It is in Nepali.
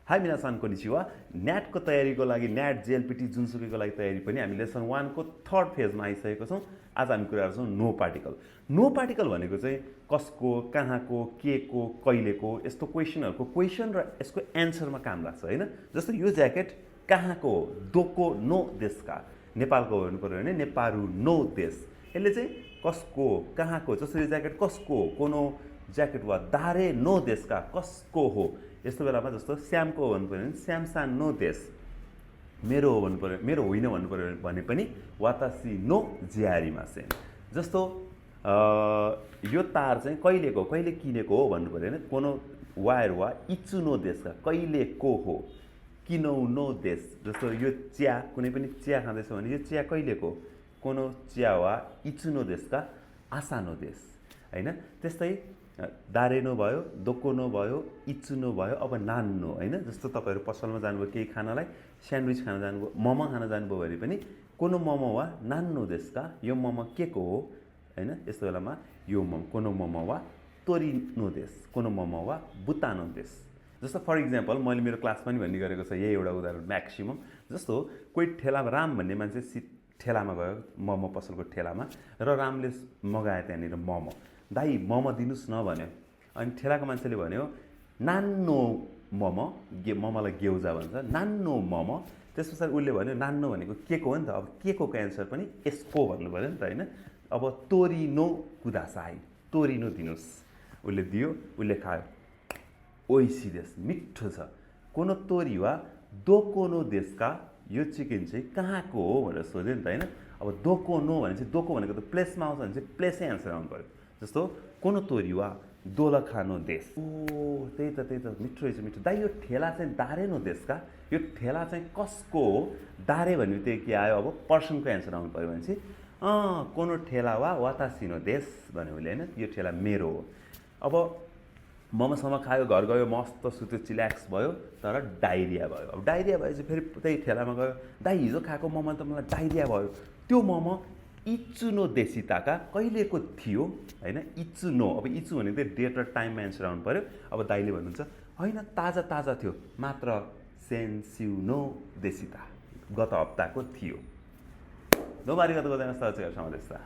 हाई मिनासान कोनिचिवा न्याटको तयारीको लागि न्याट जेएलपिटी जुनसुकैको लागि तयारी पनि हामी लेसन 1 को थर्ड फेजमा आइसकेको छौँ। आज हामी कुरा गर्छौँ नो पार्टिकल। नो पार्टिकल भनेको चाहिँ कसको, कहाँको, के को, कहिलेको यस्तो क्वेसनहरूको क्वेसन र यसको एन्सरमा काम लाग्छ हैन। जस्तो यो ज्याकेट कहाँको हो, दोको नो देशका, नेपालको भन्नु पर्यो भने नेपारू नो देश। यसले चाहिँ कसको, कहाँको, जस्तो यो ज्याकेट कसको हो, कोनो ज्याकेट वा दारे नो देशका, कसको हो। यस्तो बेलामा जस्तो श्यामको हो भन्नु पर्यो भने श्यामसान नो देश, मेरो हो भन्नु पर्यो, मेरो होइन भन्नु पर्यो भने पनि वातासी नो जियारीमासेन। जस्तो यो तार चाहिँ कहिलेको, कहिले किनेको हो भन्नु पर्यो भने कोनो वायर वा इचु नो देशका, कहिलेको हो, किनौ नो देश। जस्तो यो चिया, कुनै पनि चिया खाँदैछ भने यो चिया कहिलेको, कोनो चिया वा इचु नो देशका, आसानो देश हैन। त्यस्तै दारेनो भयो, दोकोनो भयो, इचुनो भयो, अब नान्नो हैन। जस्तो तपाईहरु पसलमा जानुभयो केही खानलाई, स्यान्डविच खान जानुभयो, मोमो खान जानुभयो भने पनि कोनो मोमो वा नान्नो देशका, यो मोमो के को हो हैन। यस्तो बेलामा यो मोमो कोनो मोमो वा तोरिनो देश, कोनो मोमो वा बुतानो देश। जस्तो फर इक्जाम्पल मैले मेरो क्लासमा नि भन्ने गरेको छ यही एउटा उदाहरण म्याक्सिमम। जस्तो कोही ठेलामा राम भन्ने मान्छे ठेलामा गयो, मोमो पसलको ठेलामा, र रामले मगाए त्यहाँनिर मोमो। दाइ मोमो दिनुस् न भन्यो। अनि ठेलाको मान्छेले भन्यो नान्नो मोमो, मोमोलाई गेउजा भन्छ, नान्नो मोमो। त्यस पछाडि उसले भन्यो नान्नो भनेको के को हो नि त। अब के को एन्सर पनि यसको भन्नु पर्यो नि त हैन। अब तोरिनो कुदासाई, तोरिनो दिनुस्। उसले दियो, उसले खायो, ओइसी देश, मिठो छ। कोनो तोरी वा दोकोनो देशका, यो चिकन चाहिँ कहाँको हो भनेर सोध्यो नि त हैन। अब दोकोनो भने चाहिँ दोको भनेको त प्लेसमा आउँछ भने चाहिँ प्लेसै एन्सर आउनु पर्यो। जस्तो कोनो तोरी वा दोलखानो देश। ओ त्यही त मिठो रहेछ, मिठो। दाइ यो ठेला चाहिँ दारेनो देशका, यो ठेला चाहिँ कसको हो, दारे भन्ने बित्तिकै के आयो, अब पर्सनको एन्सर आउनु पर्यो भने चाहिँ कोनो ठेला वा वातासिनो देश भन्यो उसले हैन। यो ठेला मेरो हो। अब मोमोसम्म खायो, घर गयो, मस्त सुत्यो, चिल्याक्स भयो, तर डाइरिया भयो। अब डाइरिया भएपछि फेरि त्यही ठेलामा गयो, दाइ हिजो खाएको मोमो त मलाई डाइरिया भयो। त्यो मोमो इचुनो देशिताका कहिलेको थियो हैन। इचुनो, अब इचु भने चाहिँ डेट र टाइममा एन्सर आउनु पर्यो। अब दाइले भन्नुहुन्छ होइन ताजा ताजा थियो, मात्र सेन्सिउनो देशिता, गत हप्ताको थियो। दोबारी गत गोजाइमास त